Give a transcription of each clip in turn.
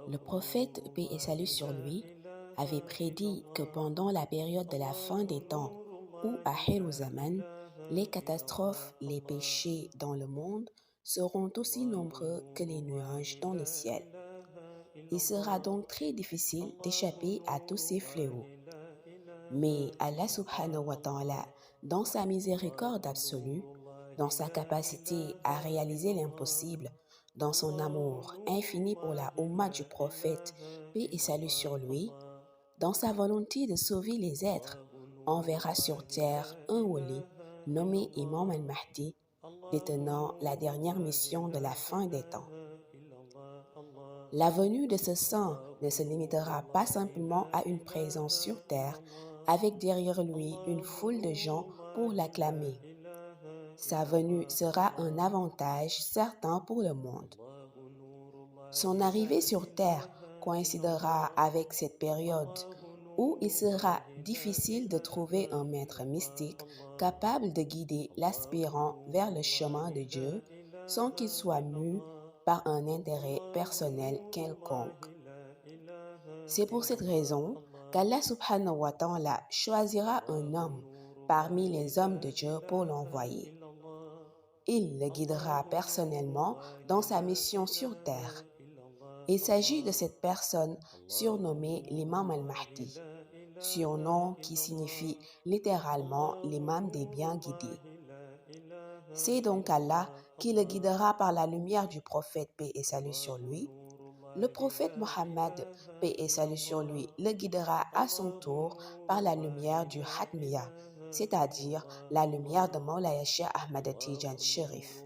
Le prophète, paix et salut sur lui, avait prédit que pendant la période de la fin des temps ou à Zaman, les catastrophes, les péchés dans le monde seront aussi nombreux que les nuages dans le ciel. Il sera donc très difficile d'échapper à tous ces fléaux. Mais Allah subhanahu wa ta'ala, dans sa miséricorde absolue, dans sa capacité à réaliser l'impossible, dans son amour infini pour la Ummah du prophète, paix et salut sur lui, dans sa volonté de sauver les êtres, enverra sur terre un wali nommé Imam al-Mahdi, détenant la dernière mission de la fin des temps. La venue de ce saint ne se limitera pas simplement à une présence sur terre, avec derrière lui une foule de gens pour l'acclamer. Sa venue sera un avantage certain pour le monde. Son arrivée sur terre coïncidera avec cette période où il sera difficile de trouver un maître mystique capable de guider l'aspirant vers le chemin de Dieu sans qu'il soit mu par un intérêt personnel quelconque. C'est pour cette raison qu'Allah subhanahu wa ta'ala choisira un homme parmi les hommes de Dieu pour l'envoyer. Il le guidera personnellement dans sa mission sur terre. Il s'agit de cette personne surnommée l'imam al-Mahdi, surnom qui signifie littéralement l'imam des bien guidés. C'est donc Allah qui le guidera par la lumière du prophète, paix et salut sur lui. Le prophète Mohammed, paix et salut sur lui, le guidera à son tour par la lumière du Hatmiya, c'est-à-dire la lumière de Mawlaya Cheikh Ahmad Tijan Sherif.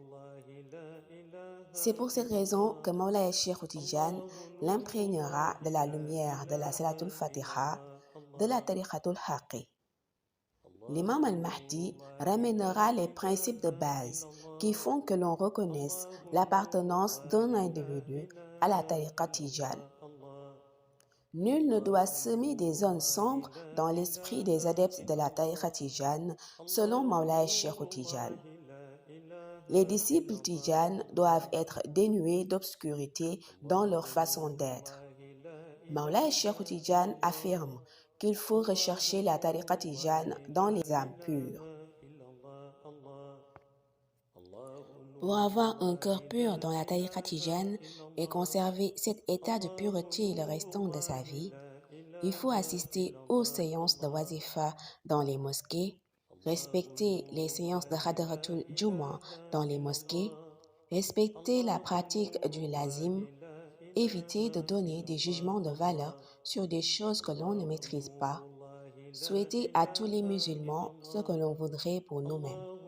C'est pour cette raison que Mawlaya Cheikh Tijan l'imprégnera de la lumière de la Salatul Fatiha, de la Tariqatul Haqi. L'imam al-Mahdi ramènera les principes de base qui font que l'on reconnaisse l'appartenance d'un individu à la Tariqa Tijan. Nul ne doit semer des zones sombres dans l'esprit des adeptes de la Tariqa Tijan, selon Mawlaya Cheikh Tijan. Les disciples Tijan doivent être dénués d'obscurité dans leur façon d'être. Mawlaya Cheikh Tijan affirme qu'il faut rechercher la Tariqa Tijan dans les âmes pures. Pour avoir un cœur pur dans la Tariqa Tijan et conserver cet état de pureté le restant de sa vie, il faut assister aux séances de wazifa dans les mosquées, respecter les séances de Hadratul Juma dans les mosquées, respecter la pratique du lazim, éviter de donner des jugements de valeur sur des choses que l'on ne maîtrise pas, souhaiter à tous les musulmans ce que l'on voudrait pour nous-mêmes.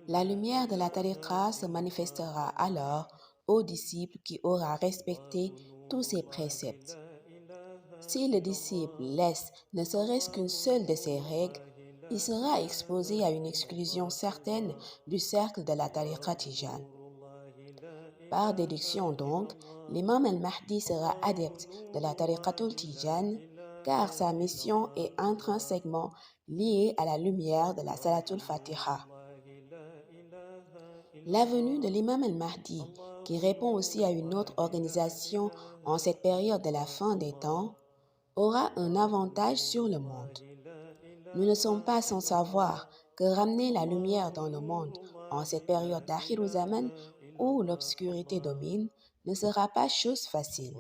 La lumière de la tariqa se manifestera alors au disciple qui aura respecté tous ses préceptes. Si le disciple laisse ne serait-ce qu'une seule de ces règles, il sera exposé à une exclusion certaine du cercle de la tariqa Tijan. Par déduction donc, l'imam al-Mahdi sera adepte de la tariqatul Tijan car sa mission est intrinsèquement liée à la lumière de la Salatul Fatiha. La venue de l'imam al-Mahdi, qui répond aussi à une autre organisation en cette période de la fin des temps, aura un avantage sur le monde. Nous ne sommes pas sans savoir que ramener la lumière dans le monde en cette période d'Akhir Zaman où l'obscurité domine ne sera pas chose facile.